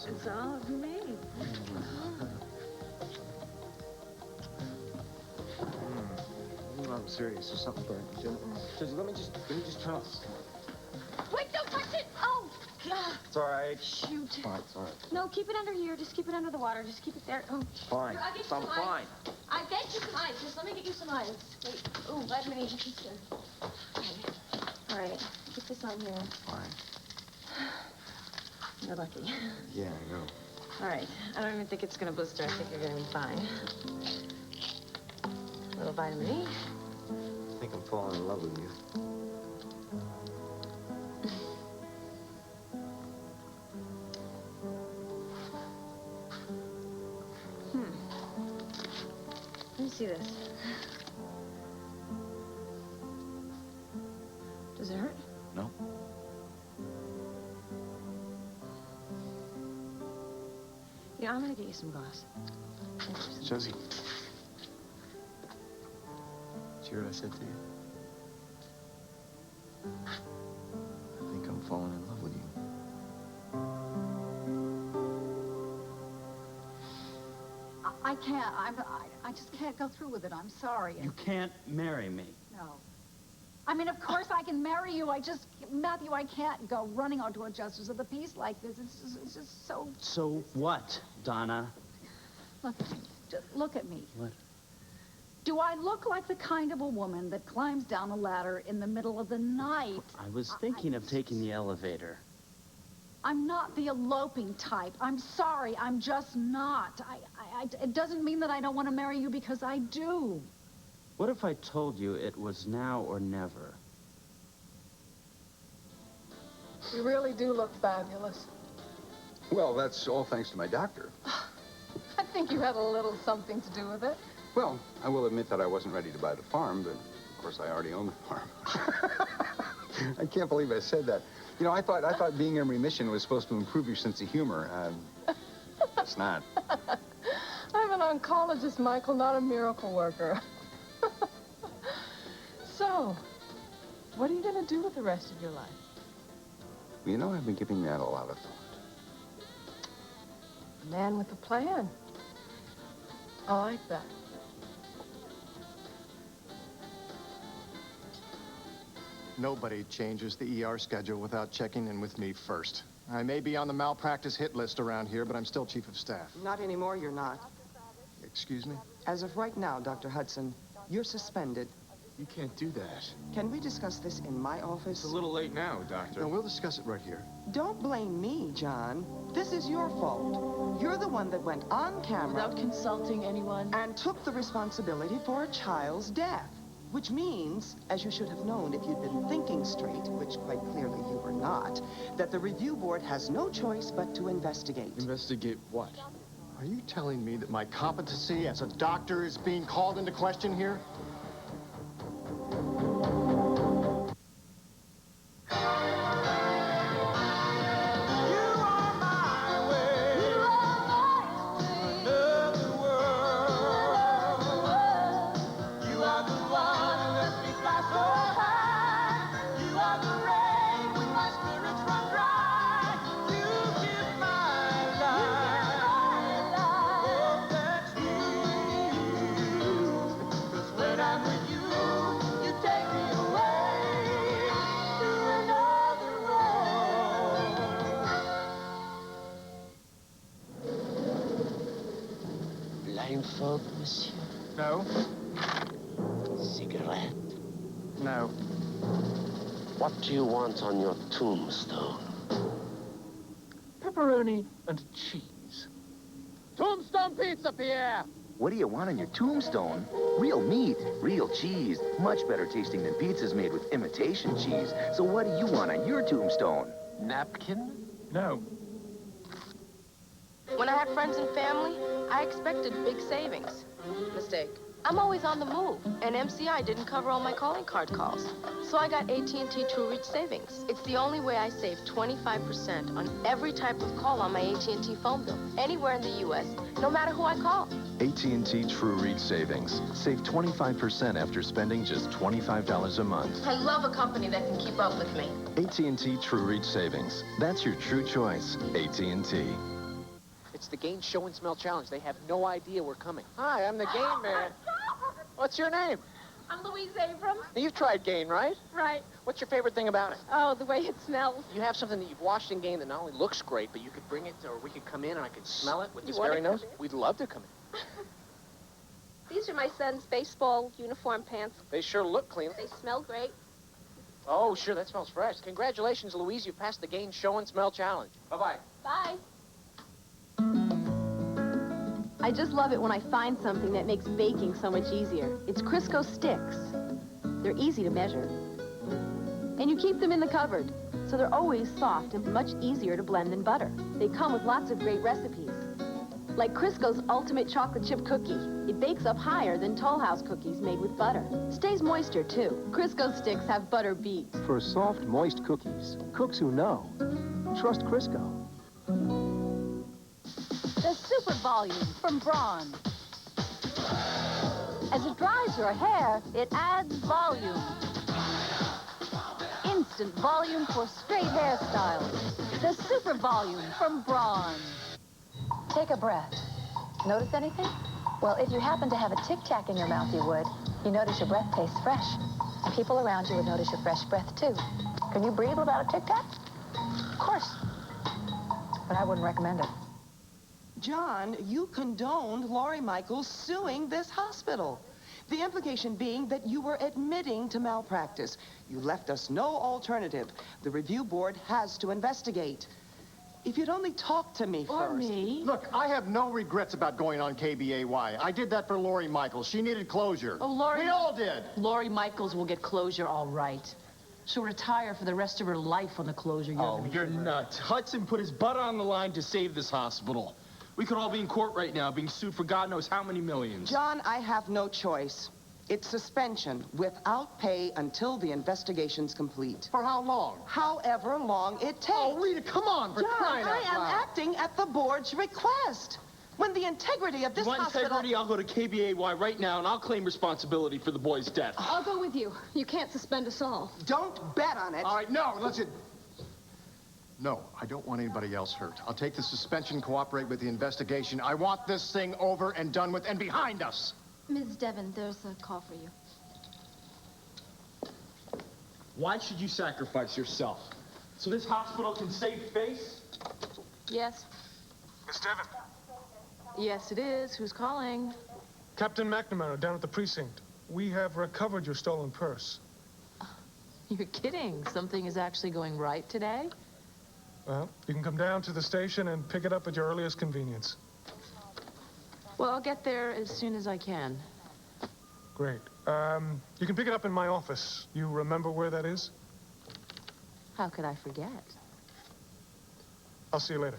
It's all of me. I'm serious. There's something burning. Susie, let me just turn off. Wait, don't touch it! Oh, God. It's all right. Shoot. Fine, it's all right. No, keep it under here. Just keep it under the water. Just keep it there. Oh. Fine. Here, I'll get you I'm some fine. ice. I get you some ice. Just let me get you some ice. Wait. Oh, let me. Just here. Okay. All right. Keep this on here. Fine. You're lucky. Yeah, I know. All right. I don't even think it's going to blister. I think you're going to be fine. A little vitamin E. I think I'm falling in love with you. Let me see this. Does it hurt? No. Yeah, I'm gonna get you some gauze. Josie. Did you hear what I said to you? I think I'm falling in love with you. I can't. I just can't go through with it. I'm sorry. You can't marry me. No. I mean, of course I can marry you. Matthew, I can't go running onto a justice of the peace like this. It's just so... So what, Donna? Look at me. Just look at me. What? Do I look like the kind of a woman that climbs down a ladder in the middle of the night? I was thinking of taking the elevator. I'm not the eloping type. I'm sorry. I'm just not. It doesn't mean that I don't want to marry you because I do. What if I told you it was now or never? You really do look fabulous. Well, that's all thanks to my doctor. I think you had a little something to do with it. Well, I will admit that I wasn't ready to buy the farm, but of course I already own the farm. I can't believe I said that. You know, I thought being in remission was supposed to improve your sense of humor. It's not. I'm an oncologist, Michael, not a miracle worker. So, what are you going to do with the rest of your life? You know, I've been giving that a lot of thought. A man with a plan. I like that. Nobody changes the ER schedule without checking in with me first. I may be on the malpractice hit list around here, but I'm still chief of staff. Not anymore, you're not. Excuse me? As of right now, Dr. Hudson, you're suspended. You can't do that. Can we discuss this in my office? It's a little late now, Doctor. No, we'll discuss it right here. Don't blame me, John. This is your fault. You're the one that went on camera... Without consulting anyone? ...and took the responsibility for a child's death. Which means, as you should have known if you'd been thinking straight, which quite clearly you were not, that the review board has no choice but to investigate. Investigate what? Are you telling me that my competency as a doctor is being called into question here? Blindfold, monsieur? No. Cigarette? No. What do you want on your tombstone? Pepperoni and cheese. Tombstone pizza, Pierre! What do you want on your tombstone? Real meat, real cheese. Much better tasting than pizzas made with imitation cheese. So what do you want on your tombstone? Napkin? No. When I had friends and family, I expected big savings. Mistake. I'm always on the move, and MCI didn't cover all my calling card calls. So I got AT&T True Reach Savings. It's the only way I save 25% on every type of call on my AT&T phone bill, anywhere in the U.S., no matter who I call. AT&T True Reach Savings. Save 25% after spending just $25 a month. I love a company that can keep up with me. AT&T True Reach Savings. That's your true choice. AT&T. It's the Gain Show and Smell Challenge. They have no idea we're coming. Hi, I'm the Gain Man. What's your name? I'm Louise Abrams. Now, you've tried Gain, right? Right. What's your favorite thing about it? Oh, the way it smells. You have something that you've washed in Gain that not only looks great, but you could bring it, or we could come in and I could smell it with this wanna very come nose. in? We'd love to come in. These are my son's baseball uniform pants. They sure look clean. They smell great. Oh, sure, that smells fresh. Congratulations, Louise. You passed the Gain Show and Smell Challenge. Bye-bye. Bye. I just love it when I find something that makes baking so much easier. It's Crisco sticks. They're easy to measure. And you keep them in the cupboard, so they're always soft and much easier to blend than butter. They come with lots of great recipes. Like Crisco's Ultimate Chocolate Chip Cookie. It bakes up higher than Toll House cookies made with butter. Stays moister, too. Crisco sticks have butter beat. For soft, moist cookies, cooks who know. Trust Crisco. The Super Volume from Braun. As it dries your hair, it adds volume. Instant volume for straight hairstyles. The Super Volume from Braun. Take a breath. Notice anything? Well, if you happen to have a tic-tac in your mouth, you would. You notice your breath tastes fresh. And people around you would notice your fresh breath, too. Can you breathe without a tic-tac? Of course. But I wouldn't recommend it. John, you condoned Laurie Michaels suing this hospital. The implication being that you were admitting to malpractice. You left us no alternative. The review board has to investigate. If you'd only talk to me Or first. me. Look, I have no regrets about going on KBAY. I did that for Laurie Michaels. She needed closure. Oh, Laurie... We all did. Laurie Michaels will get closure all right. She'll retire for the rest of her life on the closure. You're nuts. Hudson put his butt on the line to save this hospital. We could all be in court right now being sued for God knows how many millions. John, I have no choice. It's suspension without pay until the investigation's complete. For how long? However long it takes. Oh, Rita, come on, for John, crying out I am loud. acting at the board's request. When the integrity of this You want hospital... integrity? I'll go to KBAY right now and I'll claim responsibility for the boy's death. I'll go with you. You can't suspend us all. Don't bet on it. All right, no, listen. No, I don't want anybody else hurt. I'll take the suspension, cooperate with the investigation. I want this thing over and done with and behind us. Ms. Devon, there's a call for you. Why should you sacrifice yourself? So this hospital can save face? Yes? Miss Devon. Yes, it is. Who's calling? Captain McNamara down at the precinct. We have recovered your stolen purse. You're kidding. Something is actually going right today? Well, you can come down to the station and pick it up at your earliest convenience. Well, I'll get there as soon as I can. Great. You can pick it up in my office. You remember where that is? How could I forget? I'll see you later.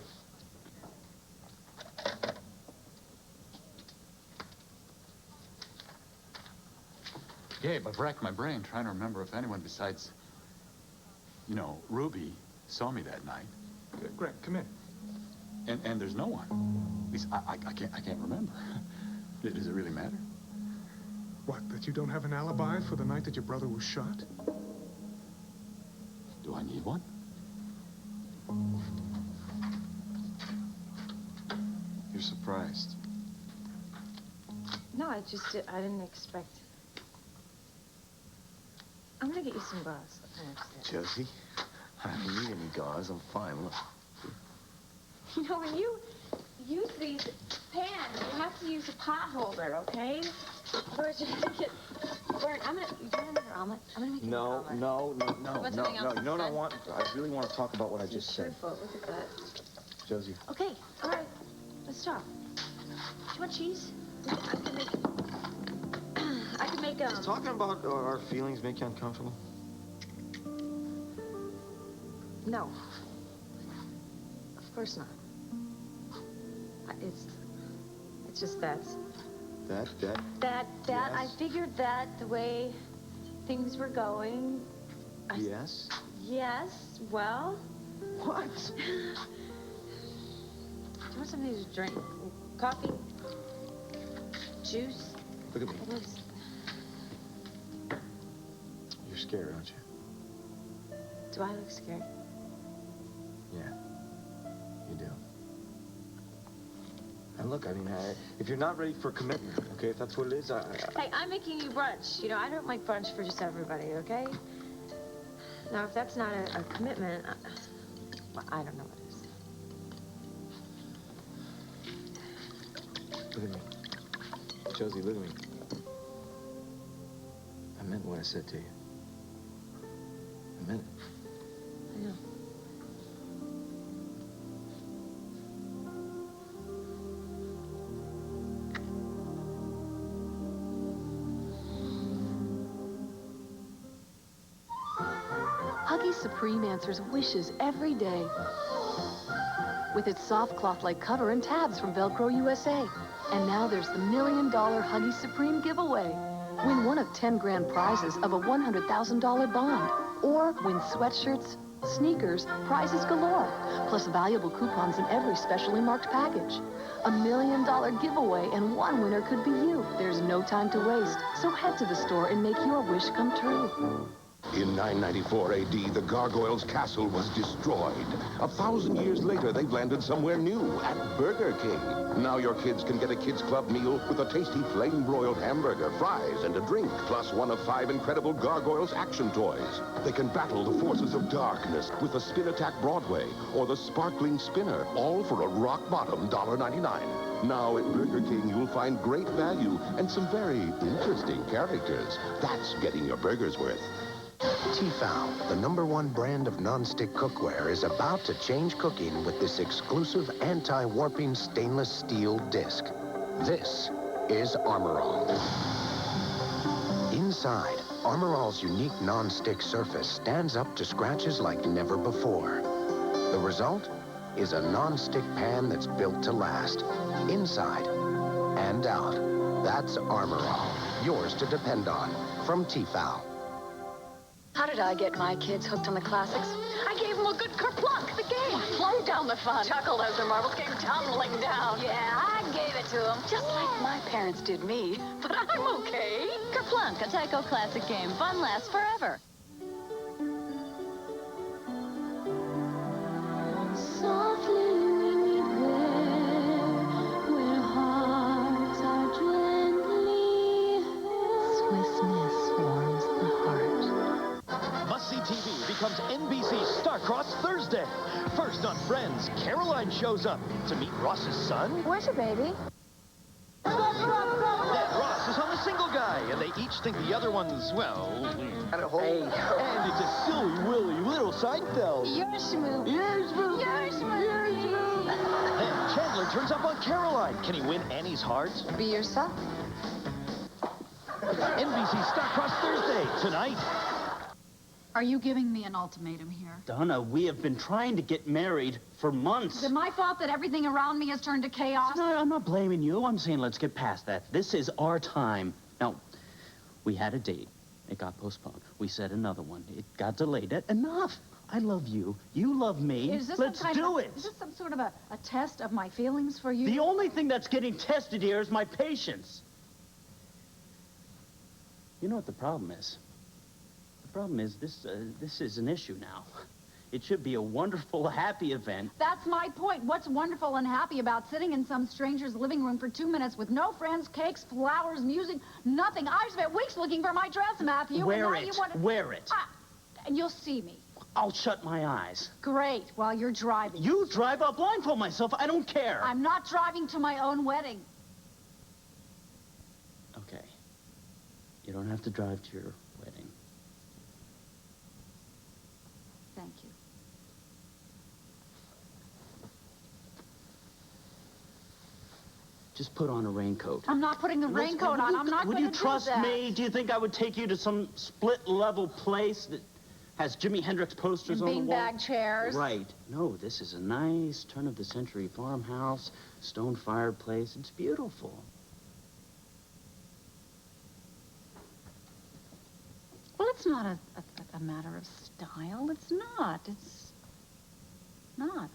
Gabe, I've racked my brain trying to remember if anyone besides, you know, Ruby saw me that night. Grant, come in. And there's no one. At least I can't remember. Does it really matter? What, that you don't have an alibi for the night that your brother was shot? Do I need one? You're surprised. No, I didn't expect. I'm gonna get you some gauze. Josie, I don't need any gauze. I'm fine. Look. You know, when you use these pans, you have to use a pot holder, okay? Or it's just get burnt. You want another omelet? I'm gonna make you an No. omelet. Want something else You know what I instead? want? I really want to talk about what I just said. Look at that. Josie. Okay, all right. Let's talk. Do you want cheese? I could make Does talking about our feelings make you uncomfortable? No. Of course not. It's just that. That Yes. I figured that the way things were going. Yes. Yes. Well. What? Do you want something to drink? Coffee? Juice? Look at me. It was... You're scared, aren't you? Do I look scared? Yeah. You do. look, I mean, if you're not ready for commitment, okay, if that's what it is, Hey, I'm making you brunch. You know, I don't make brunch for just everybody, okay? Now, if that's not a commitment, well, I don't know what is. Look at me. Josie, look at me. I meant what I said to you. I meant it. I know. Huggies Supreme answers wishes every day. With its soft cloth-like cover and tabs from Velcro USA. And now there's the $1 million Huggies Supreme giveaway. Win one of 10 grand prizes of a $100,000 bond. Or win sweatshirts, sneakers, prizes galore. Plus valuable coupons in every specially marked package. A $1 million giveaway and one winner could be you. There's no time to waste. So head to the store and make your wish come true. In 994 AD, the Gargoyles' castle was destroyed. 1,000 years later, they've landed somewhere new, at Burger King. Now your kids can get a Kids Club meal with a tasty flame-broiled hamburger, fries, and a drink, plus one of 5 incredible Gargoyles action toys. They can battle the forces of darkness with the Spin Attack Broadway or the Sparkling Spinner, all for a rock-bottom $1.99. Now at Burger King, you'll find great value and some very interesting characters. That's getting your burgers worth. Tefal, the #1 brand of nonstick cookware, is about to change cooking with this exclusive anti-warping stainless steel disc. This is Armorall. Inside, Armorall's unique nonstick surface stands up to scratches like never before. The result is a nonstick pan that's built to last, inside and out. That's Armorall, yours to depend on, from Tefal. How did I get my kids hooked on the classics? I gave them a good kerplunk, the game. Plunked down the fun. Chuckled as their marbles came tumbling down. Yeah, I gave it to them. Just like my parents did me. But I'm okay. Kerplunk, a Tyco classic game. Fun lasts forever. Softly we meet there, where hearts are gently held. Swiss Miss warms the heart. Must-see TV becomes NBC Star-Crossed Thursday. First on Friends, Caroline shows up to meet Ross's son. Where's your baby? Then Ross is on the single guy, and they each think the other one's, well... Hey. And it's a silly, willy, little Seinfeld. You're schmoo. You're schmoo. You're schmoo. Then Chandler turns up on Caroline. Can he win Annie's heart? Be yourself. NBC Star-Crossed Thursday, tonight. Are you giving me an ultimatum here? Donna, we have been trying to get married for months. Is it my fault that everything around me has turned to chaos? No, I'm not blaming you. I'm saying let's get past that. This is our time. Now, we had a date. It got postponed. We set another one. It got delayed. Enough. I love you. You love me. Let's do it. Is this some sort of a test of my feelings for you? The only thing that's getting tested here is my patience. You know what the problem is? The problem is this is an issue now. It should be a wonderful, happy event. That's my point. What's wonderful and happy about sitting in some stranger's living room for 2 minutes with no friends, cakes, flowers, music, nothing? I've spent weeks looking for my dress, Matthew. Wear it. Wear it. And you'll see me. I'll shut my eyes. Great, while you're driving. You drive, I'll blindfold myself. I don't care. I'm not driving to my own wedding. Okay. You don't have to drive to your wedding. Thank you. Just put on a raincoat. I'm not putting the raincoat on. I'm not going to do that. Would you trust me? Do you think I would take you to some split-level place that has Jimi Hendrix posters on the wall? Beanbag chairs. Right. No, this is a nice turn-of-the-century farmhouse, stone fireplace. It's beautiful. Well, it's not a matter of style. It's not. It's not.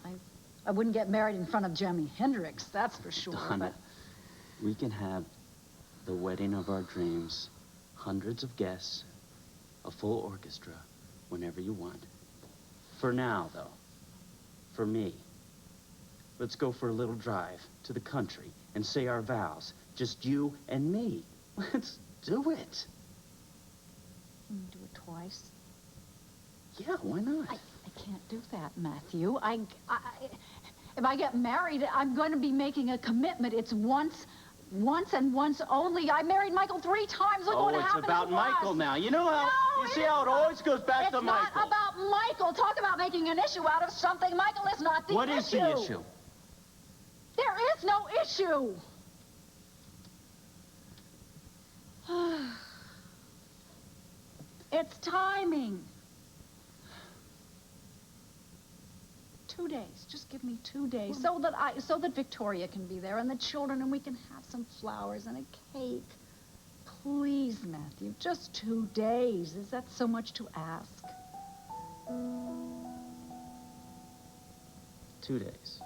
I wouldn't get married in front of Jimi Hendrix, that's for sure. Donna, we can have the wedding of our dreams, hundreds of guests, a full orchestra, whenever you want. For now, though, for me, let's go for a little drive to the country and say our vows. Just you and me. Let's do it. Do it twice. Yeah, why not? I can't do that, Matthew. If I get married, I'm going to be making a commitment. It's once and once only. I married Michael 3 times. Look what happened. It's about Michael now. You know how, you see how it always goes back to Michael. It's not about Michael. Talk about making an issue out of something. Michael is not the issue. What is the issue? There is no issue. It's timing. 2 days. Just give me 2 days so that Victoria can be there and the children and we can have some flowers and a cake. Please, Matthew, just 2 days. Is that so much to ask? 2 days.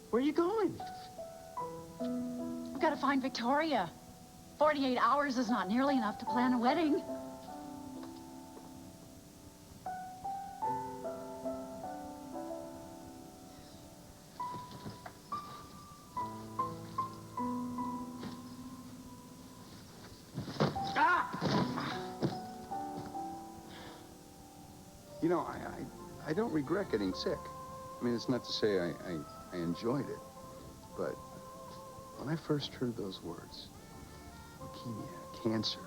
Where are you going? I've got to find Victoria. 48 hours is not nearly enough to plan a wedding. You know, I don't regret getting sick. I mean, it's not to say I enjoyed it, but when I first heard those words, leukemia, cancer,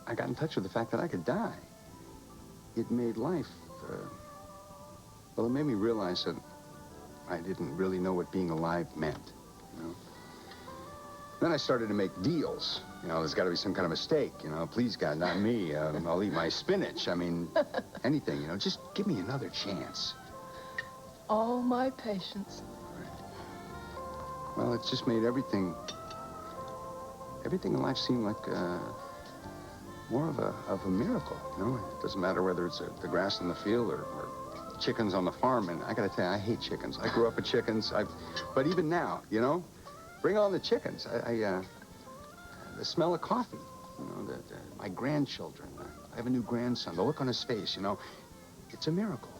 I got in touch with the fact that I could die. It made life, well, it made me realize that I didn't really know what being alive meant, you know? Then I started to make deals. You know, there's got to be some kind of mistake, you know. Please, God, not me. I'll eat my spinach. I mean, anything, you know. Just give me another chance. All my patience. Well, it's just made everything in life seem like more of a miracle, you know? It doesn't matter whether it's the grass in the field or chickens on the farm. And I got to tell you, I hate chickens. I grew up with chickens. But even now, you know, bring on the chickens. The smell of coffee, you know, my grandchildren. I have a new grandson. The look on his face, you know, it's a miracle.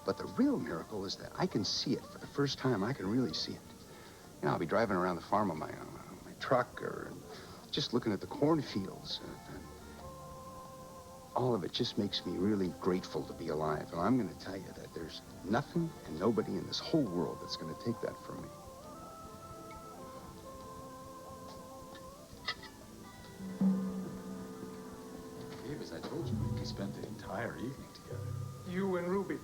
But the real miracle is that I can see it for the first time. I can really see it. You know, I'll be driving around the farm on my truck or just looking at the cornfields. And all of it just makes me really grateful to be alive. And I'm going to tell you that there's nothing and nobody in this whole world that's going to take that from me. Gabe, as I told you, we spent the entire evening together. You and Ruby.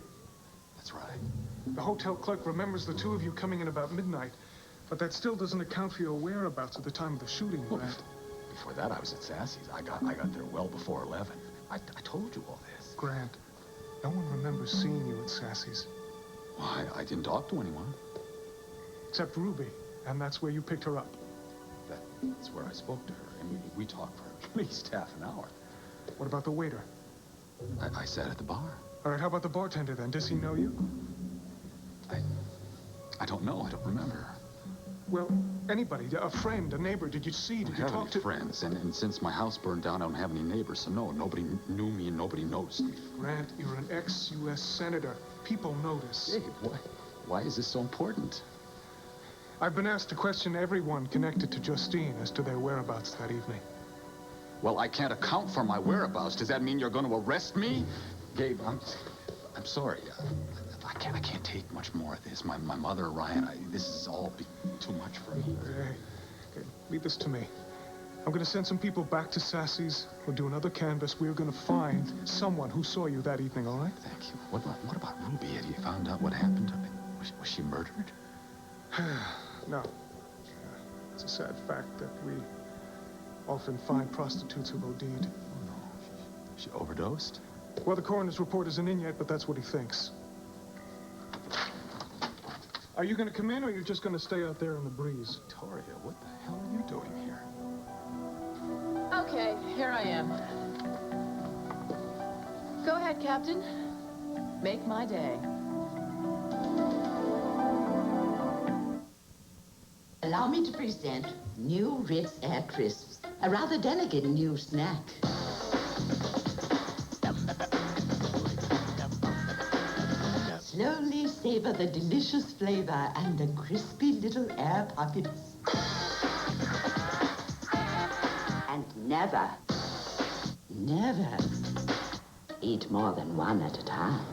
That's right. The hotel clerk remembers the two of you coming in about midnight, but that still doesn't account for your whereabouts at the time of the shooting, Grant. Before that, I was at Sassy's. I got there well before 11. I told you all this. Grant, no one remembers seeing you at Sassy's. Well, I didn't talk to anyone. Except Ruby, and that's where you picked her up. That's where I spoke to her, and we talked for at least half an hour. What about the waiter? I sat at the bar. All right, how about the bartender then? Does he know you? I don't know. I don't remember. Well, anybody, a friend, a neighbor, did you see? Did you talk to friends? And since my house burned down, I don't have any neighbors, so no, nobody knew me and nobody noticed me. Grant, you're an ex-U.S. senator. People notice. Hey, why is this so important? I've been asked to question everyone connected to Justine as to their whereabouts that evening. Well, I can't account for my whereabouts. Does that mean you're going to arrest me? Gabe, I'm sorry. I can't take much more of this. My mother, Ryan, this is all too much for me. Okay, leave this to me. I'm going to send some people back to Sassy's. We'll do another canvass. We're going to find someone who saw you that evening, all right? Thank you. What about Ruby? Have you found out what happened to her? Was she murdered? No. It's a sad fact that we often find prostitutes who've OD'd. Oh, no. She overdosed? Well, the coroner's report isn't in yet, but that's what he thinks. Are you going to come in, or are you just going to stay out there in the breeze? Victoria, what the hell are you doing here? Okay, here I am. Go ahead, Captain. Make my day. La Allow me to present new Ritz Air Crisps, a rather delicate new snack. Slowly savor the delicious flavor and the crispy little air pockets. And never eat more than one at a time.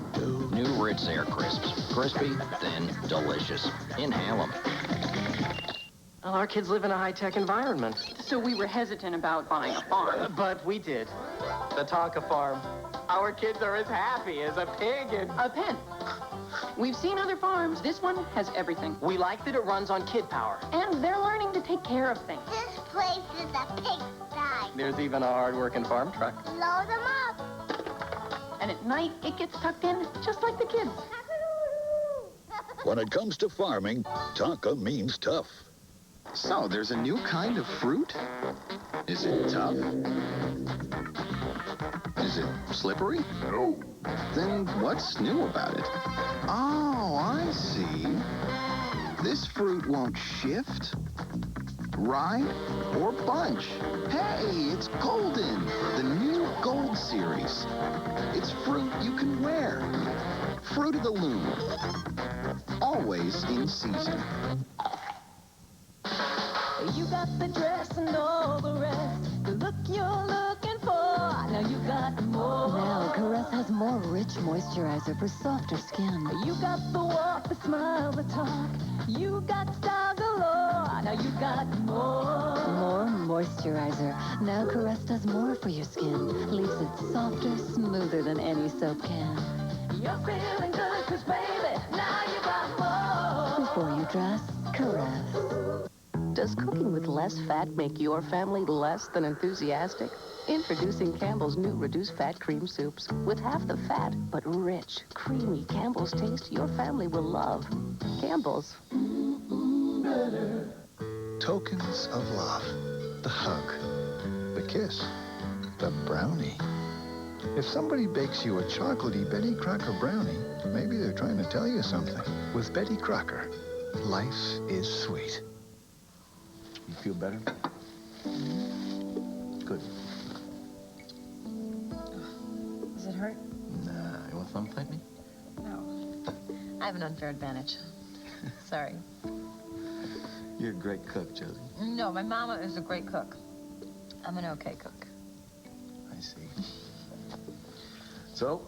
New Ritz Air Crisps. Crispy, thin, delicious. Inhale them. Well, our kids live in a high-tech environment. So we were hesitant about buying a farm. But we did. The Tonka farm. Our kids are as happy as a pig in... A pen. We've seen other farms. This one has everything. We like that it runs on kid power. And they're learning to take care of things. This place is a pigsty. There's even a hard-working farm truck. Load them up. And at night, it gets tucked in just like the kids. When it comes to farming, Tonka means tough. So, there's a new kind of fruit? Is it tough? Is it slippery? No. Then what's new about it? Oh, I see. This fruit won't shift, ride, or bunch. Hey, it's Golden, the new Gold series. It's fruit you can wear. Fruit of the Loom. Always in season. You got the dress and all the rest. The look you're looking for. Now you got more. Now, Caress has more rich moisturizer for softer skin. You got the walk, the smile, the talk. You got style galore. Now you got more. More moisturizer. Now Caress does more for your skin. Leaves it softer, smoother than any soap can. You're feeling good, 'cause baby, now you got more. Before you dress, Caress. Does cooking with less fat make your family less than enthusiastic? Introducing Campbell's new reduced fat cream soups. With half the fat, but rich, creamy Campbell's taste your family will love. Campbell's. Tokens of love. The hug. The kiss. The brownie. If somebody bakes you a chocolatey Betty Crocker brownie, maybe they're trying to tell you something. With Betty Crocker, life is sweet. You feel better? Good. Does it hurt? Nah, you want to fun fight me? No. I have an unfair advantage. Sorry. You're a great cook, Josie. No, my mama is a great cook. I'm an okay cook. I see. So,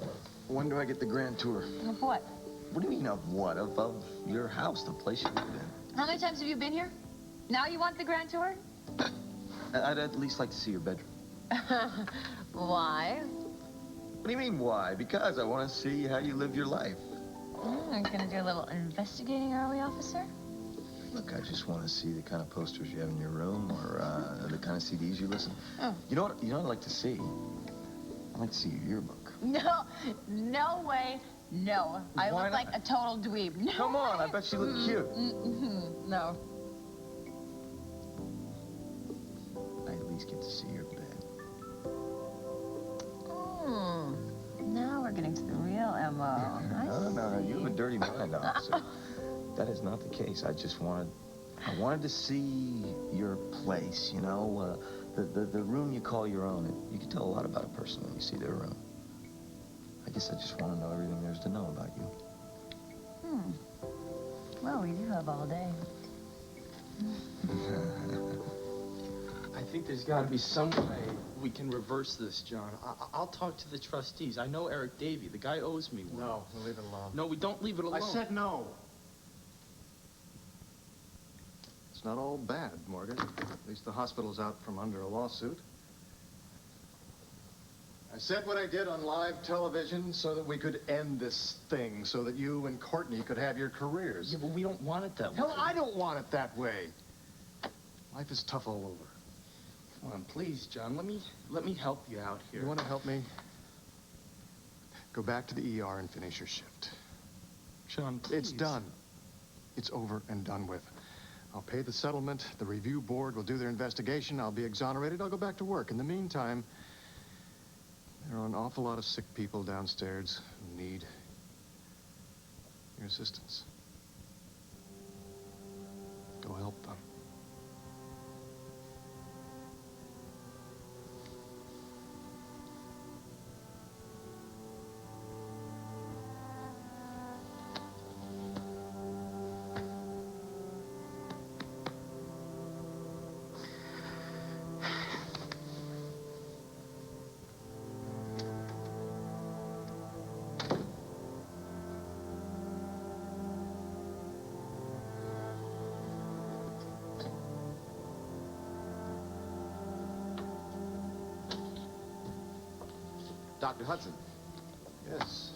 when do I get the grand tour? Of what? What do you mean, of what? Of your house, the place you live in. How many times have you been here? Now you want the grand tour? I'd at least like to see your bedroom. Why? What do you mean, why? Because I want to see how you live your life. I'm gonna do a little investigating, are we, officer? Look, I just want to see the kind of posters you have in your room, or the kind of CDs you listen. Oh. You know what I'd like to see? I'd like to see your yearbook. No, no way, no. I Why look like a total dweeb. No. Come on, I bet you look cute. No. I at least get to see your bed. Now we're getting to the real MO. No, you have a dirty mind, officer. That is not the case. I wanted to see your place, you know, the room you call your own. You can tell a lot about a person when you see their room. I guess I just want to know everything there's to know about you. Well, we do have all day. I think there's got to be some way we can reverse this, John. I'll talk to the trustees. I know Eric Davey. The guy owes me one. No, we'll leave it alone. No, we don't leave it alone. I said no. It's not all bad, Morgan. At least the hospital's out from under a lawsuit. I said what I did on live television so that we could end this thing, so that you and Courtney could have your careers. Yeah, but we don't want it that way. Hell, I don't want it that way. Life is tough all over. Come on, please, John. Let me help you out here. You want to help me? Go back to the ER and finish your shift. John, please. It's done. It's over and done with. I'll pay the settlement. The review board will do their investigation. I'll be exonerated. I'll go back to work. In the meantime, there are an awful lot of sick people downstairs who need your assistance. Go help them. Dr. Hudson. Yes,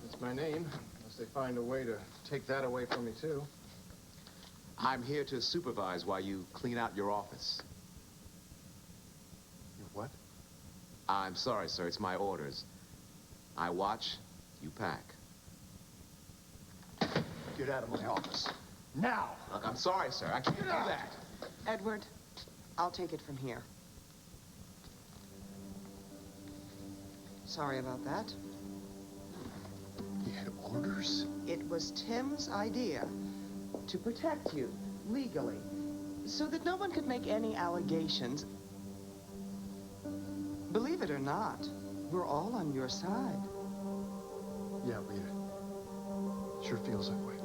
that's my name, unless they find a way to take that away from me, too. I'm here to supervise while you clean out your office. Your what? I'm sorry, sir. It's my orders. I watch, you pack. Get out of my office. Now! Look, I'm sorry, sir. I can't do that. Edward, I'll take it from here. Sorry about that. He had orders? It was Tim's idea to protect you legally so that no one could make any allegations. Believe it or not, we're all on your side. Yeah, Rita. Sure feels that way.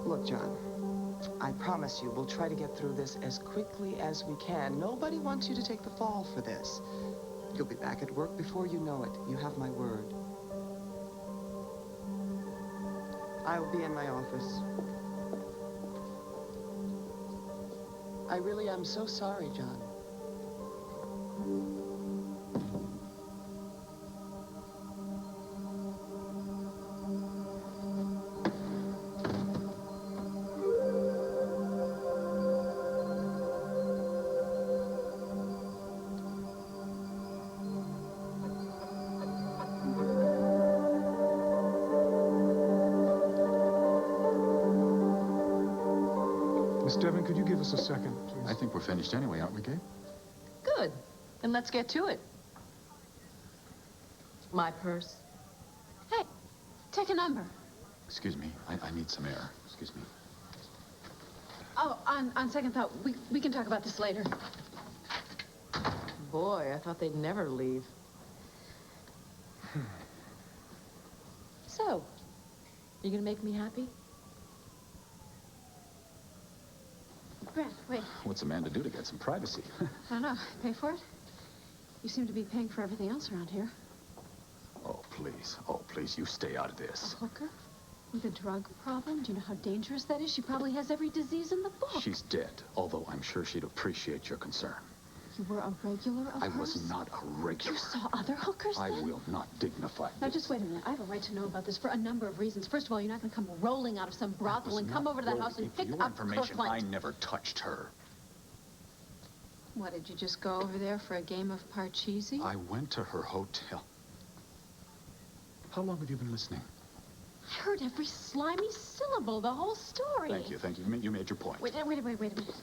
Look, John, I promise you we'll try to get through this as quickly as we can. Nobody wants you to take the fall for this. You'll be back at work before you know it. You have my word. I will be in my office. I really am so sorry, John. Miss Devon, could you give us a second, please? I think we're finished anyway, aren't we, Gabe? Good. Then let's get to it. My purse. Hey, take a number. Excuse me. I need some air. Excuse me. Oh, on second thought, we can talk about this later. Boy, I thought they'd never leave. So, you gonna make me happy? Brent, wait. What's a man to do to get some privacy? I don't know. Pay for it? You seem to be paying for everything else around here. Oh, please. Oh, please, you stay out of this. A hooker? With a drug problem? Do you know how dangerous that is? She probably has every disease in the book. She's dead, although I'm sure she'd appreciate your concern. You were a regular of I hers? was not a regular. You saw other hookers I then? will not dignify Now, this. just wait a minute. I have a right to know about this for a number of reasons. First of all, you're not going to come rolling out of some brothel and come over to that house and pick your up information, Kirkland. I never touched her. What, did you just go over there for a game of Parcheesi? I went to her hotel. How long have you been listening? I heard every slimy syllable, the whole story. Thank you, thank you. You made your point. Wait a minute.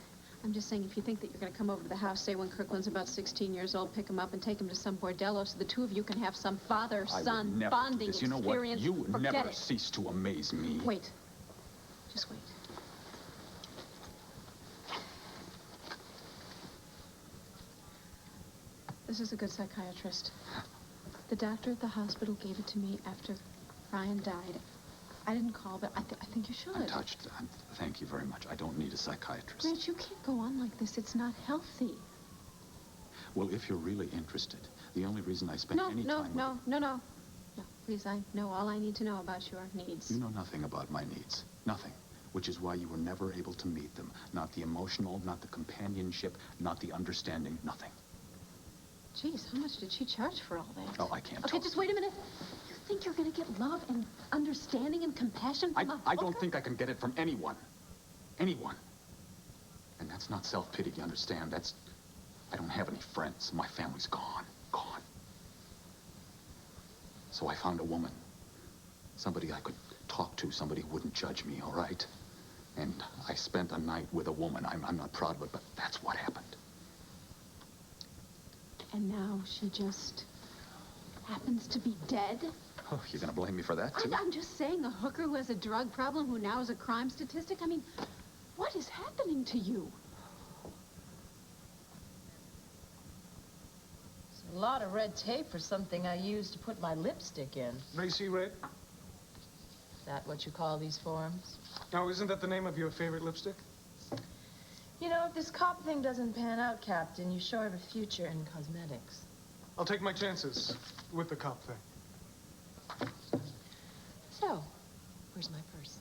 I'm just saying, if you think that you're going to come over to the house, say when Kirkland's about 16 years old, pick him up and take him to some bordello so the two of you can have some father-son bonding You know what? experience. You Forget never it. cease to amaze me. Wait. Just wait. This is a good psychiatrist. The doctor at the hospital gave it to me after Ryan died. I didn't call, but I think you should. I'm touched. Thank you very much. I don't need a psychiatrist. Grant, you can't go on like this. It's not healthy. Well, if you're really interested, the only reason I spent any time... No, please, I know all I need to know about your needs. You know nothing about my needs. Nothing. Which is why you were never able to meet them. Not the emotional, not the companionship, not the understanding, nothing. Jeez, how much did she charge for all that? Oh, I can't Okay, talk. just wait a minute. You think you're going to get love and understanding and compassion from a I hooker? don't think I can get it from anyone. Anyone. And that's not self-pity, you understand? That's... I don't have any friends. My family's gone. Gone. So I found a woman. Somebody I could talk to. Somebody who wouldn't judge me, all right? And I spent a night with a woman. I'm not proud of it, but that's what happened. And now she just happens to be dead? Oh, you're gonna blame me for that, too? I'm just saying, a hooker who has a drug problem, who now is a crime statistic? I mean, what is happening to you? It's a lot of red tape for something I used to put my lipstick in. Macy Red? Is that what you call these forms? Now, isn't that the name of your favorite lipstick? You know, if this cop thing doesn't pan out, Captain, you sure have a future in cosmetics. I'll take my chances with the cop thing. So, where's my purse?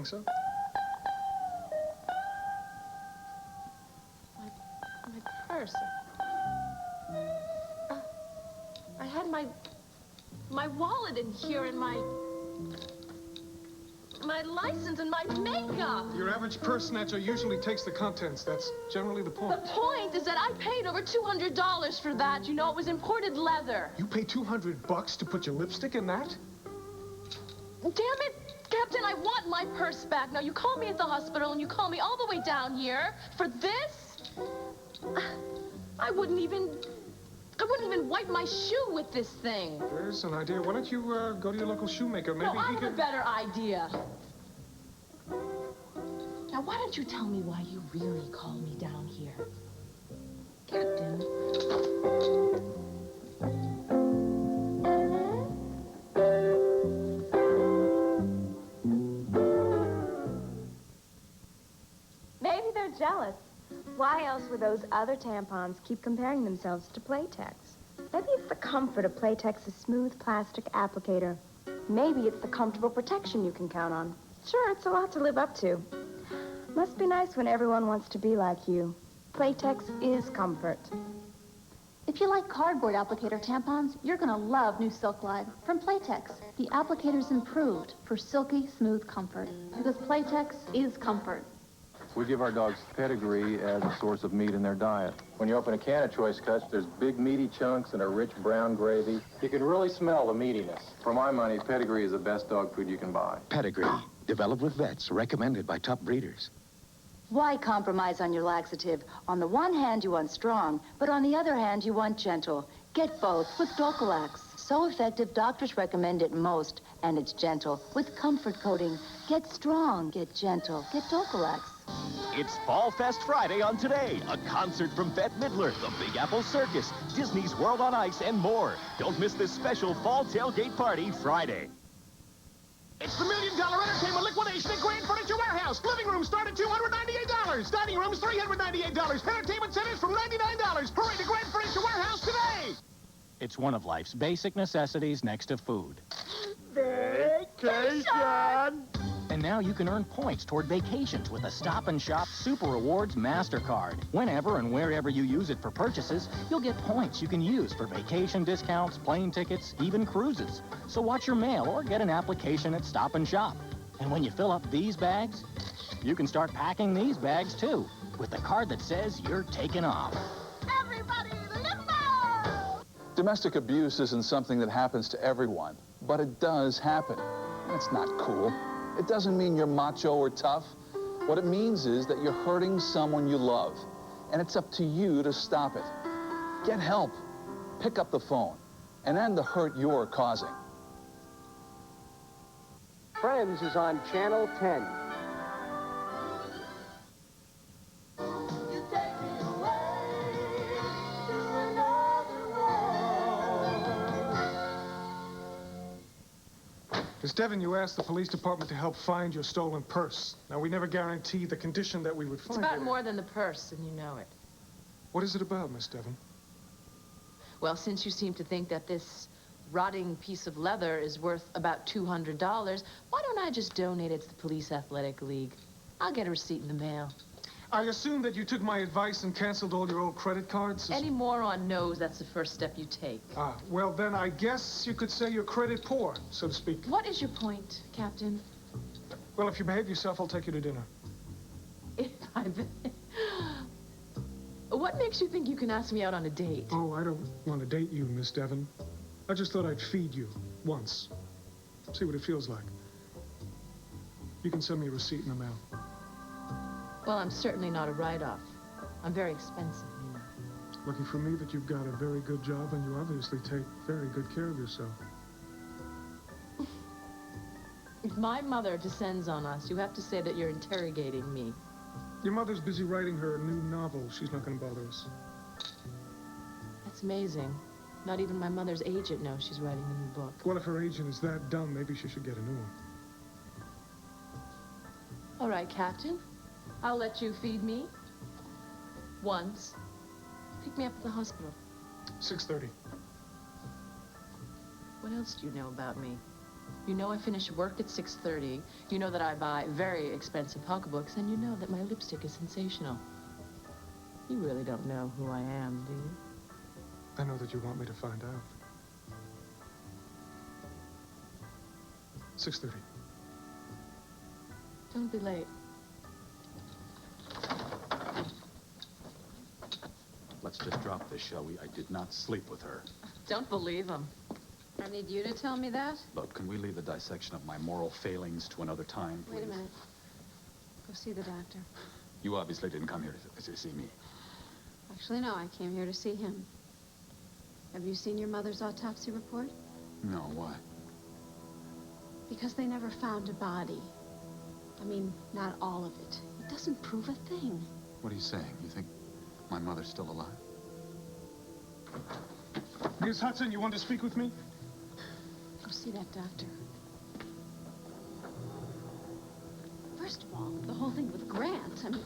think so? My purse. I had my wallet in here and my license and my makeup. Your average purse snatcher usually takes the contents. That's generally the point. The point is that I paid over $200 for that. You know, it was imported leather. You pay $200 to put your lipstick in that? Damn it, Captain, I want my purse back. Now, you call me at the hospital and you call me all the way down here for this? I wouldn't even wipe my shoe with this thing. There's an idea. Why don't you go to your local shoemaker? Maybe No, I he have a can... better idea. Now, why don't you tell me why you really call me down here, Captain? Maybe they're jealous. Why else would those other tampons keep comparing themselves to Playtex? Maybe it's the comfort of Playtex's smooth plastic applicator. Maybe it's the comfortable protection you can count on. Sure, it's a lot to live up to. Must be nice when everyone wants to be like you. Playtex is comfort. If you like cardboard applicator tampons, you're gonna love new Silk Glide from Playtex. The applicator's improved for silky, smooth comfort. Because Playtex is comfort. We give our dogs Pedigree as a source of meat in their diet. When you open a can of Choice Cuts, there's big meaty chunks and a rich brown gravy. You can really smell the meatiness. For my money, Pedigree is the best dog food you can buy. Pedigree, developed with vets, recommended by top breeders. Why compromise on your laxative? On the one hand, you want strong, but on the other hand, you want gentle. Get both with Docolax. So effective, doctors recommend it most, and it's gentle with comfort coating. Get strong, get gentle, get Docolax. It's Fall Fest Friday on Today. A concert from Bette Midler, the Big Apple Circus, Disney's World on Ice, and more. Don't miss this special fall tailgate party Friday. It's the $1 Million Entertainment Liquidation at Grand Furniture Warehouse. Living rooms start at $298. Dining rooms, $398. Entertainment centers from $99. Hurry to Grand Furniture Warehouse today. It's one of life's basic necessities next to food. Vacation! And now you can earn points toward vacations with a Stop and Shop Super Rewards MasterCard. Whenever and wherever you use it for purchases, you'll get points you can use for vacation discounts, plane tickets, even cruises. So watch your mail or get an application at Stop and Shop. And when you fill up these bags, you can start packing these bags too, with the card that says you're taking off. Everybody limbo! Domestic abuse isn't something that happens to everyone, but it does happen. And it's not cool. It doesn't mean you're macho or tough. What it means is that you're hurting someone you love, and it's up to you to stop it. Get help. Pick up the phone and end the hurt you're causing. Friends is on Channel 10. Miss Devon, you asked the police department to help find your stolen purse. Now, we never guaranteed the condition that we would It's find about it. more than the purse, and you know it. What is it about, Miss Devon? Well, since you seem to think that this rotting piece of leather is worth about $200, why don't I just donate it to the Police Athletic League? I'll get a receipt in the mail. I assume that you took my advice and canceled all your old credit cards? Any moron knows that's the first step you take. Ah, well, then I guess you could say you're credit poor, so to speak. What is your point, Captain? Well, if you behave yourself, I'll take you to dinner. If I... What makes you think you can ask me out on a date? Oh, I don't want to date you, Miss Devon. I just thought I'd feed you once. See what it feels like. You can send me a receipt in the mail. Well, I'm certainly not a write-off. I'm very expensive, you know. Lucky for me that you've got a very good job and you obviously take very good care of yourself. If my mother descends on us, you have to say that you're interrogating me. Your mother's busy writing her new novel. She's not going to bother us. That's amazing. Not even my mother's agent knows she's writing a new book. Well, if her agent is that dumb, maybe she should get a new one. All right, Captain. I'll let you feed me. Once. Pick me up at the hospital. 6:30. What else do you know about me? You know I finish work at 6:30. You know that I buy very expensive pocketbooks, and you know that my lipstick is sensational. You really don't know who I am, do you? I know that you want me to find out. 6:30. Don't be late. Let's just drop this, shall we? I did not sleep with her. Don't believe him. I need you to tell me that? Look, can we leave the dissection of my moral failings to another time, please? Wait a minute. Go see the doctor. You obviously didn't come here to see me. Actually, no, I came here to see him. Have you seen your mother's autopsy report? No, why? Because they never found a body. I mean, not all of it. It doesn't prove a thing. What are you saying? You think my mother's still alive? Miss Hudson, you want to speak with me? Go see that doctor. First of all, the whole thing with Grant. I mean,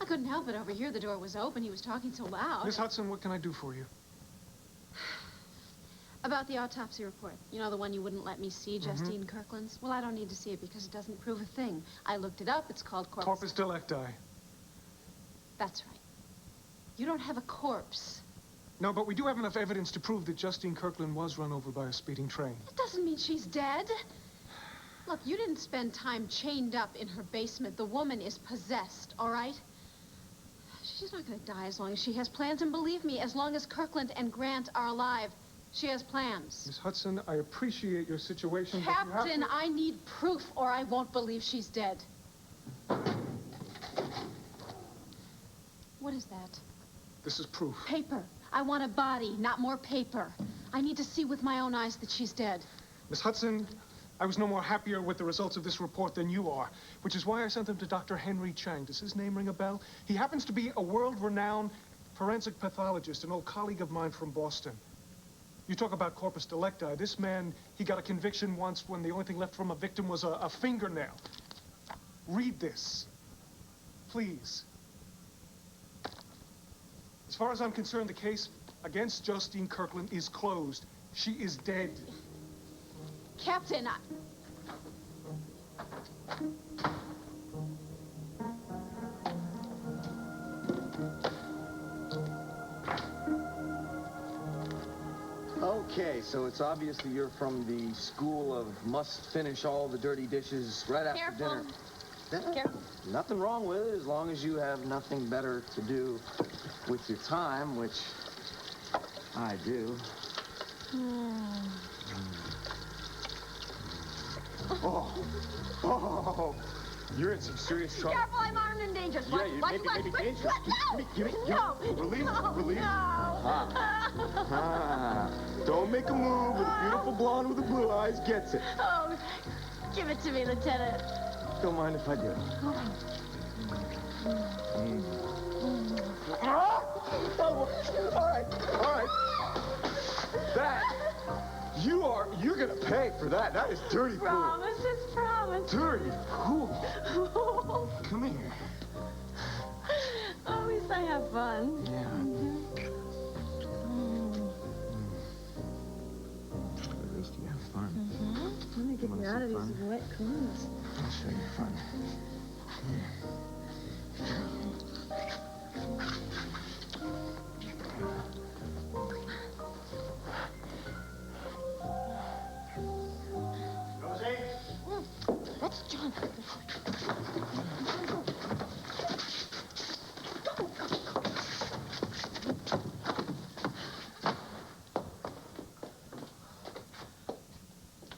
I couldn't help it overhear the door was open. He was talking so loud. Miss Hudson, what can I do for you? About the autopsy report. You know, the one you wouldn't let me see, Justine Kirkland's? Well, I don't need to see it because it doesn't prove a thing. I looked it up. It's called Corpus delicti. That's right. You don't have a corpse. No, but we do have enough evidence to prove that Justine Kirkland was run over by a speeding train. That doesn't mean she's dead. Look, you didn't spend time chained up in her basement. The woman is possessed, all right? She's not going to die as long as she has plans. And believe me, as long as Kirkland and Grant are alive, she has plans. Miss Hudson, I appreciate your situation, but you Captain, have to... I need proof or I won't believe she's dead. What is that? This is proof. Paper. I want a body, not more paper. I need to see with my own eyes that she's dead. Miss Hudson, I was no more happier with the results of this report than you are, which is why I sent them to Dr. Henry Chang. Does his name ring a bell? He happens to be a world-renowned forensic pathologist, an old colleague of mine from Boston. You talk about corpus delicti. This man, he got a conviction once when the only thing left from a victim was a fingernail. Read this, please. As far as I'm concerned, the case against Justine Kirkland is closed. She is dead. Captain, Okay, so it's obvious that you're from the school of must finish all the dirty dishes right after dinner. Careful. Nothing wrong with it as long as you have nothing better to do with your time, which I do. Oh, you're in some serious trouble. Careful, I'm armed and dangerous. Yeah, you may be dangerous. Give me. Relief. Don't make a move. The beautiful blonde with the blue eyes gets it. Oh, give it to me, Lieutenant. Don't mind if I do. All right. You're gonna pay for that. That is dirty pool. Promise, it's promise. Dirty pool. Come here. At least I have fun. Yeah. At least you have fun. Let me get you out of these wet clothes. I'll show you fun. That's John.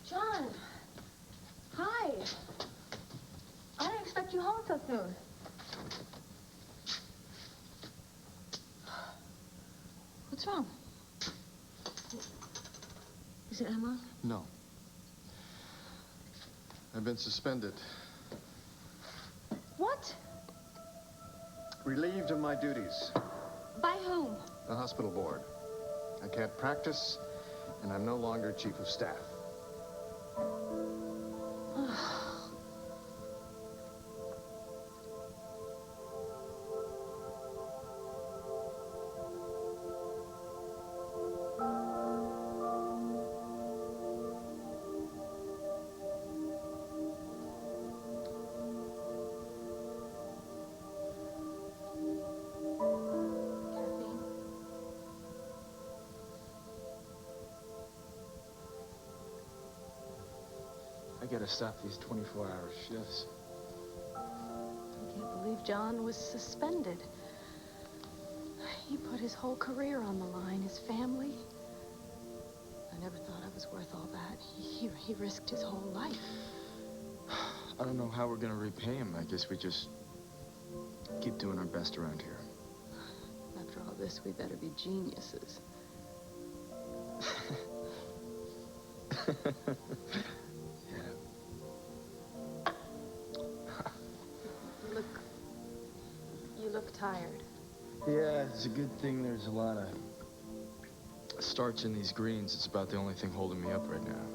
John! Hi! I didn't expect you home so soon. What's wrong? Is it Emma? No. I've been suspended. What? Relieved of my duties. By whom? The hospital board. I can't practice, and I'm no longer chief of staff. gotta stop these 24-hour shifts. I can't believe John was suspended. He put his whole career on the line, his family. I never thought I was worth all that. He risked his whole life. I don't know how we're gonna repay him. I guess we just keep doing our best around here. After all this, we better be geniuses. You look tired. Yeah, it's a good thing there's a lot of starch in these greens. It's about the only thing holding me up right now.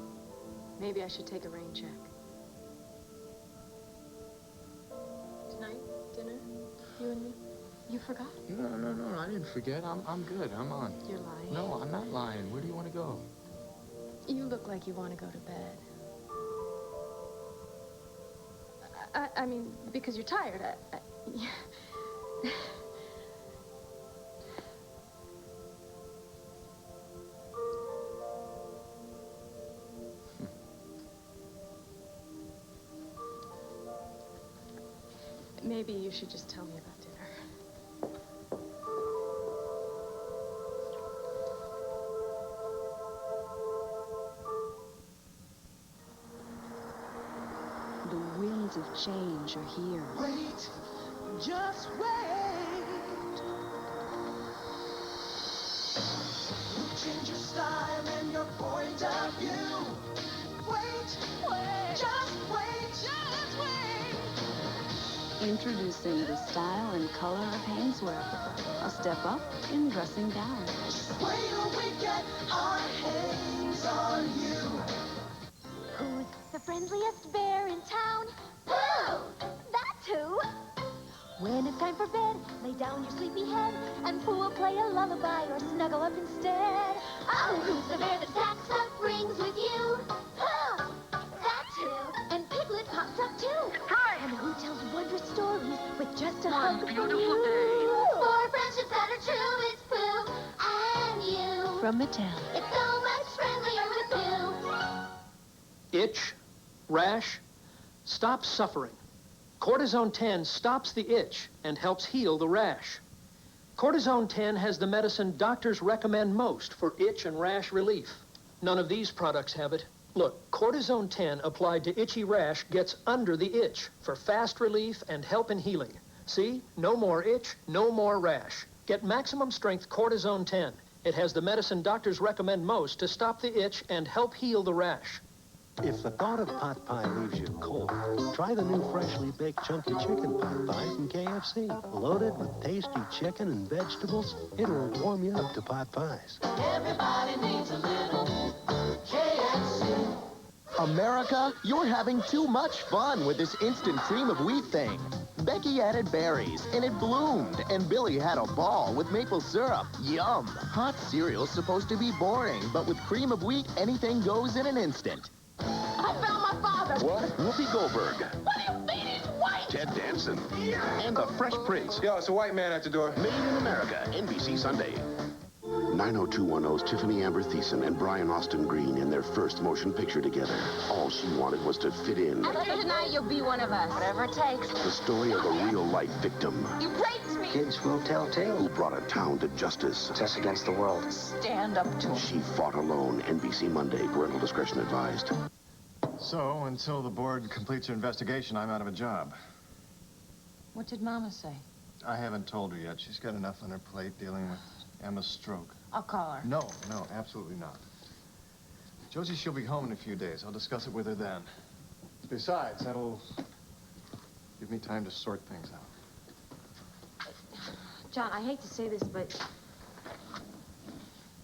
Maybe I should take a rain check. Tonight, dinner, you and me. You forgot? No, I didn't forget. I'm good. I'm on. You're lying. No, I'm not lying. Where do you want to go? You look like you want to go to bed. I mean, because you're tired. Maybe you should just tell me about dinner. The winds of change are here. Wait, just wait. Change your style and your point of view. Wait, just wait, just wait. Introducing the style and color of Hainsworth. A step up in dressing down. Wait till we get our hands on you. Who's the friendliest bear in town? Pooh! That's who! When it's time for bed, lay down your sleepy head, and Pooh will play a lullaby or snuggle up instead. Oh, who's the bear that packs up rings with you? Pooh! That's who! And Piglet pops up too. And who tells wondrous stories with just a hug from you? For friendships that are true, it's Pooh and you. From Mattel. It's so much friendlier with Pooh. Itch, rash, stop suffering. Cortisone 10 stops the itch and helps heal the rash. Cortisone 10 has the medicine doctors recommend most for itch and rash relief. None of these products have it. Look, Cortisone 10 applied to itchy rash gets under the itch for fast relief and help in healing. See? No more itch, no more rash. Get maximum strength Cortisone 10. It has the medicine doctors recommend most to stop the itch and help heal the rash. If the thought of pot pie leaves you cold, try the new freshly baked chunky chicken pot pie from KFC. Loaded with tasty chicken and vegetables, it'll warm you up to pot pies. Everybody needs a little KFC. America, you're having too much fun with this instant cream of wheat thing. Becky added berries, and it bloomed, and Billy had a ball with maple syrup. Yum! Hot cereal's supposed to be boring, but with cream of wheat, anything goes in an instant. I found my father. What? Whoopi Goldberg. What do you mean he's white? Ted Danson. And the Fresh Prince. Yo, it's a white man at the door. Made in America, NBC Sunday. 90210's Tiffany Amber Thiessen and Brian Austin Green in their first motion picture together. All she wanted was to fit in. After tonight, you'll be one of us. Whatever it takes. The story of a real-life victim You raped me! Kids will tell tales. who brought a town to justice. Test against the world. Stand up to him. She fought alone. NBC Monday. Parental discretion advised. So, until the board completes their investigation, I'm out of a job. What did Mama say? I haven't told her yet. She's got enough on her plate dealing with Emma's stroke. I'll call her. No, absolutely not. Josie, she'll be home in a few days. I'll discuss it with her then. Besides, that'll give me time to sort things out. John, I hate to say this, but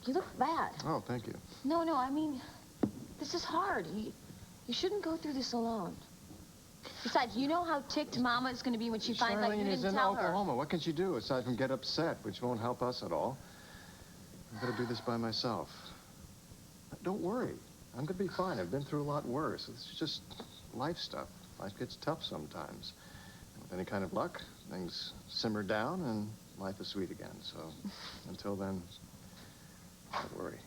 you look bad. Oh, thank you. No, I mean, this is hard. You shouldn't go through this alone. Besides, you know how ticked Mama is going to be when she finds out you Charlene is didn't in tell her. Oklahoma. What can she do aside from get upset, which won't help us at all? I'm going to do this by myself. Don't worry. I'm going to be fine. I've been through a lot worse. It's just life stuff. Life gets tough sometimes. And with any kind of luck, things simmer down and life is sweet again. So until then, don't worry.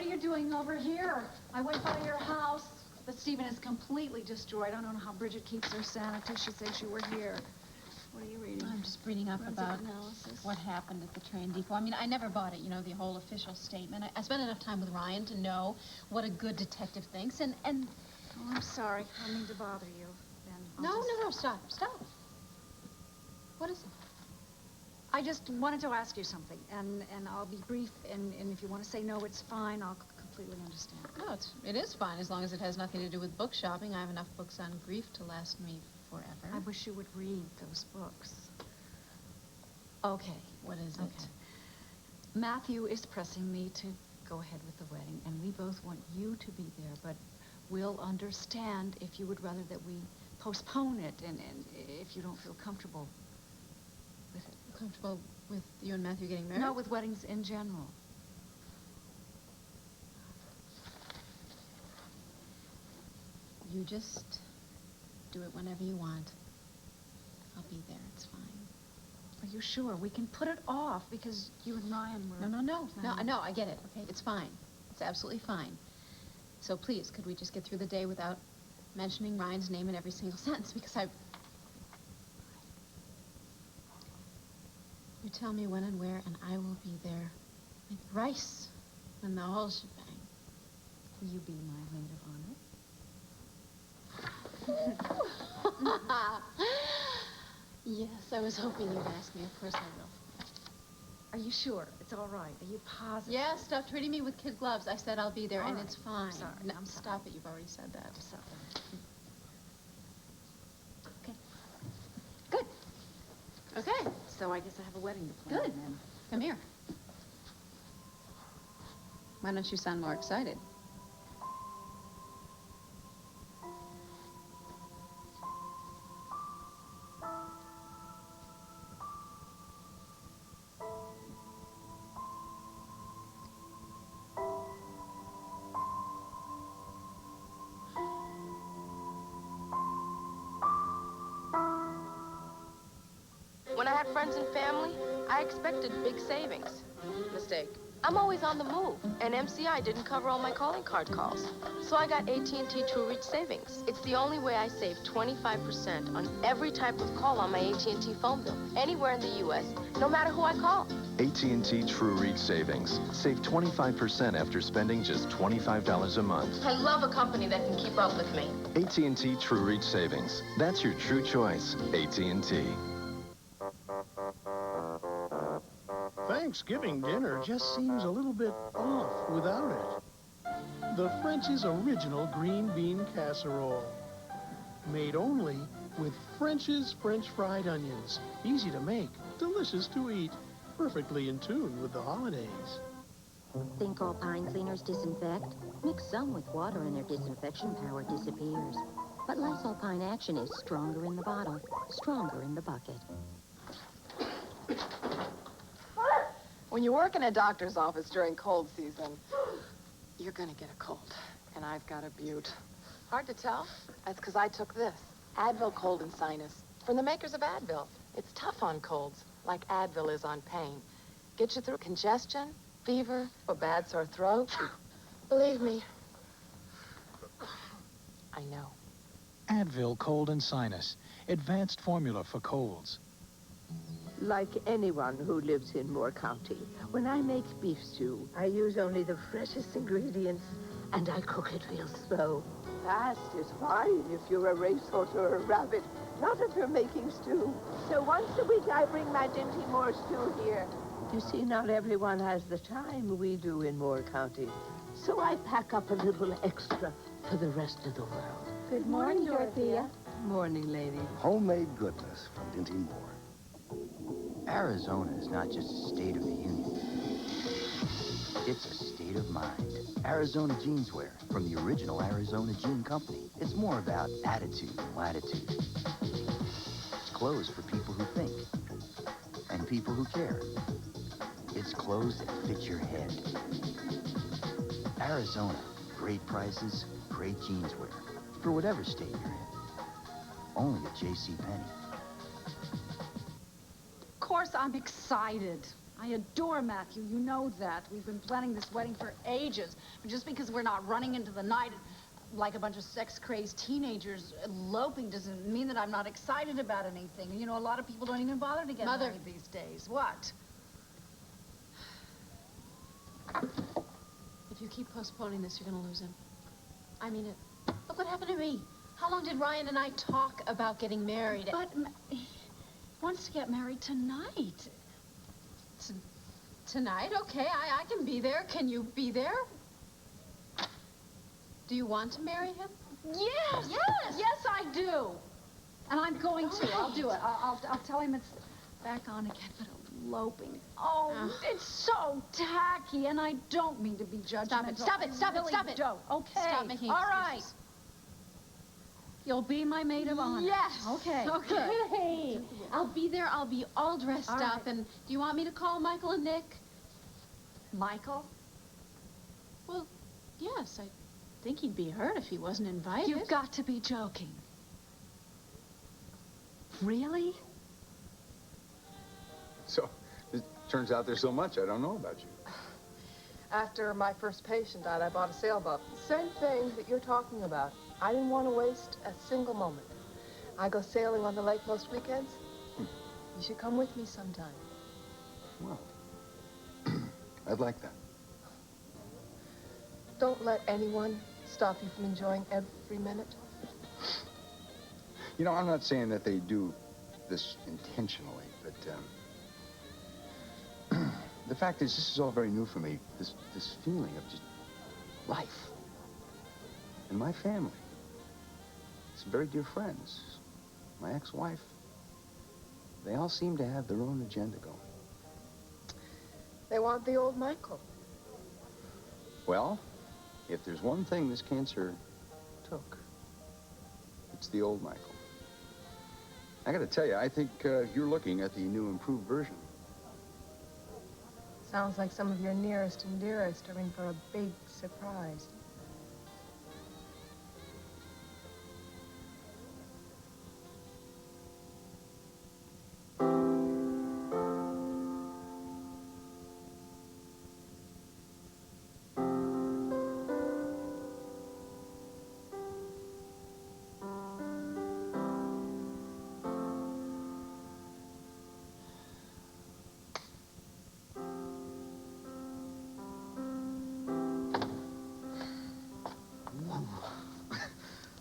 what are you doing over here? I went by your house, but Stephen is completely destroyed. I don't know how Bridget keeps her sanity. She said you were here. What are you reading? I'm just reading up Forensic about analysis. what happened at the train depot. I mean, I never bought it, you know, the whole official statement. I spent enough time with Ryan to know what a good detective thinks, and... Oh, I'm sorry. I didn't mean to bother you. Then No, stop. What is it? I just wanted to ask you something, and I'll be brief, and if you want to say no, it's fine. I'll completely understand. No, it is fine, as long as it has nothing to do with book shopping. I have enough books on grief to last me forever. I wish you would read those books. Okay, what is it? Okay. Matthew is pressing me to go ahead with the wedding, and we both want you to be there, but we'll understand if you would rather that we postpone it, and if you don't feel comfortable with it. Comfortable with you and Matthew getting married? No, with weddings in general. You just do it whenever you want. I'll be there, it's fine. Are you sure? We can put it off because you and Ryan were... No, I get it, okay? It's fine. It's absolutely fine. So please, could we just get through the day without mentioning Ryan's name in every single sentence? Because You tell me when and where, and I will be there. Like rice and the whole shebang. Will you be my maid of honor? Yes, I was hoping you'd ask me. Of course I will. Are you sure? It's all right. Are you positive? Yeah, stop treating me with kid gloves. I said I'll be there, All and right. it's fine. I'm sorry. No, I'm sorry. stop it. You've already said that. I'm sorry. Okay. So I guess I have a wedding to plan. Good. Then. Come here. Why don't you sound more excited? When I had friends and family, I expected big savings. Mistake. I'm always on the move, and MCI didn't cover all my calling card calls. So I got AT&T True Reach Savings. It's the only way I save 25% on every type of call on my AT&T phone bill, anywhere in the U.S., no matter who I call. AT&T True Reach Savings. Save 25% after spending just $25 a month. I love a company that can keep up with me. AT&T True Reach Savings. That's your true choice. AT&T. Thanksgiving dinner just seems a little bit off without it. The French's original green bean casserole. Made only with French's French fried onions. Easy to make, delicious to eat, perfectly in tune with the holidays. Think all pine cleaners disinfect? Mix some with water and their disinfection power disappears. But Lysol Pine Action is stronger in the bottle, stronger in the bucket. When you work in a doctor's office during cold season, you're gonna get a cold. And I've got a butte. Hard to tell? That's because I took this. Advil Cold and Sinus. From the makers of Advil. It's tough on colds, like Advil is on pain. Gets you through congestion, fever, or bad sore throat. Believe me. I know. Advil Cold and Sinus. Advanced formula for colds. Like anyone who lives in Moore County, when I make beef stew, I use only the freshest ingredients, and I cook it real slow. Fast is fine if you're a racehorse or a rabbit, not if you're making stew. So once a week I bring my Dinty Moore stew here. You see, not everyone has the time we do in Moore County. So I pack up a little extra for the rest of the world. Good morning, Dorothea. Morning, lady. Homemade goodness from Dinty Moore. Arizona is not just a state of the union. It's a state of mind. Arizona Jeanswear from the original Arizona Jean Company. It's more about attitude and latitude. It's clothes for people who think and people who care. It's clothes that fit your head. Arizona, great prices, great jeanswear for whatever state you're in. Only at JCPenney. Of course, I'm excited. I adore Matthew. You know that. We've been planning this wedding for ages. But just because we're not running into the night like a bunch of sex-crazed teenagers eloping doesn't mean that I'm not excited about anything. You know, a lot of people don't even bother to get married these days. What? If you keep postponing this, you're gonna lose him. I mean it. Look what happened to me. How long did Ryan and I talk about getting married? But he wants to get married tonight. Tonight? Okay, I can be there. Can you be there? Do you want to marry him? Yes! Yes! Yes, I do. And I'm going to. I'll do it. I'll tell him it's back on again, but eloping. Oh, it's so tacky, and I don't mean to be judgmental. Stop it, stop it, I stop really it. Don't. Okay. Stop making All excuses. right. You'll be my maid of honor. Yes. Okay. Okay. I'll be there. I'll be all dressed All up. right. And do you want me to call Michael and Nick? Michael? Well, yes. I think he'd be hurt if he wasn't invited. You've got to be joking. Really? So, it turns out there's so much I don't know about you. After my first patient died, I bought a sailboat. Same thing that you're talking about. I didn't want to waste a single moment. I go sailing on the lake most weekends. You should come with me sometime. Well, I'd like that. Don't let anyone stop you from enjoying every minute. You know, I'm not saying that they do this intentionally, but the fact is, this is all very new for me. This feeling of just life. And my family. Some very dear friends. My ex-wife. They all seem to have their own agenda going. They want the old Michael. Well, if there's one thing this cancer took, it's the old Michael. I gotta tell you, I think you're looking at the new improved version. Sounds like some of your nearest and dearest are in for a big surprise.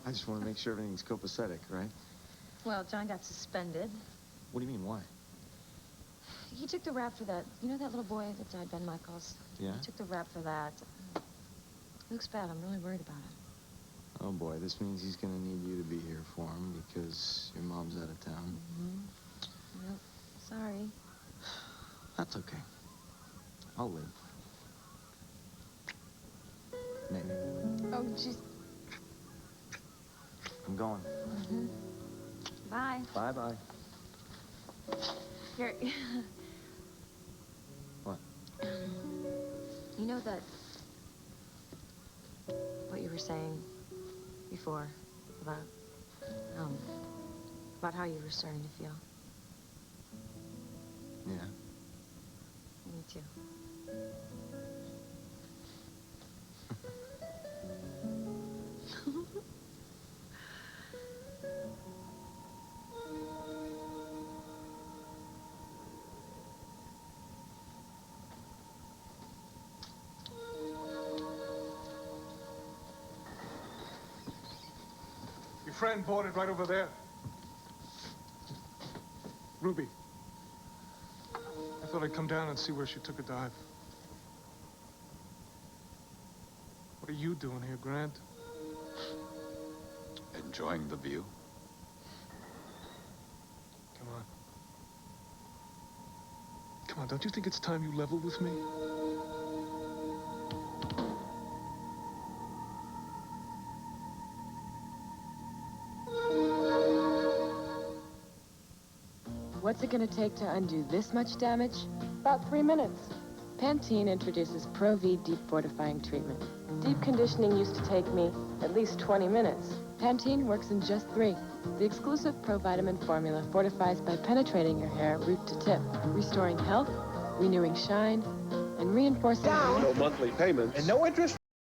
I just want to make sure everything's copacetic, right? Well, John got suspended. What do you mean, why? He took the rap for that. You know that little boy that died, Ben Michaels? Yeah? He took the rap for that. It looks bad. I'm really worried about it. Oh, boy, this means he's going to need you to be here for him because your mom's out of town. Mm-hmm. Well, sorry. That's okay. I'll live. Maybe. Oh, jeez. I'm going. Mm-hmm. Bye. Bye-bye. Here. What? You know that... what you were saying before about how you were starting to feel. Yeah. Me too. Your friend bought it right over there. Ruby. I thought I'd come down and see where she took a dive. What are you doing here, Grant? Enjoying the view? Come on. Come on, don't you think it's time you leveled with me? What's it gonna take to undo this much damage? About 3 minutes. Pantene introduces Pro-V Deep Fortifying Treatment. Deep conditioning used to take me at least 20 minutes. Pantene works in just 3. The exclusive Pro-Vitamin formula fortifies by penetrating your hair root to tip, restoring health renewing shine, and reinforcing... No monthly payments. And no interest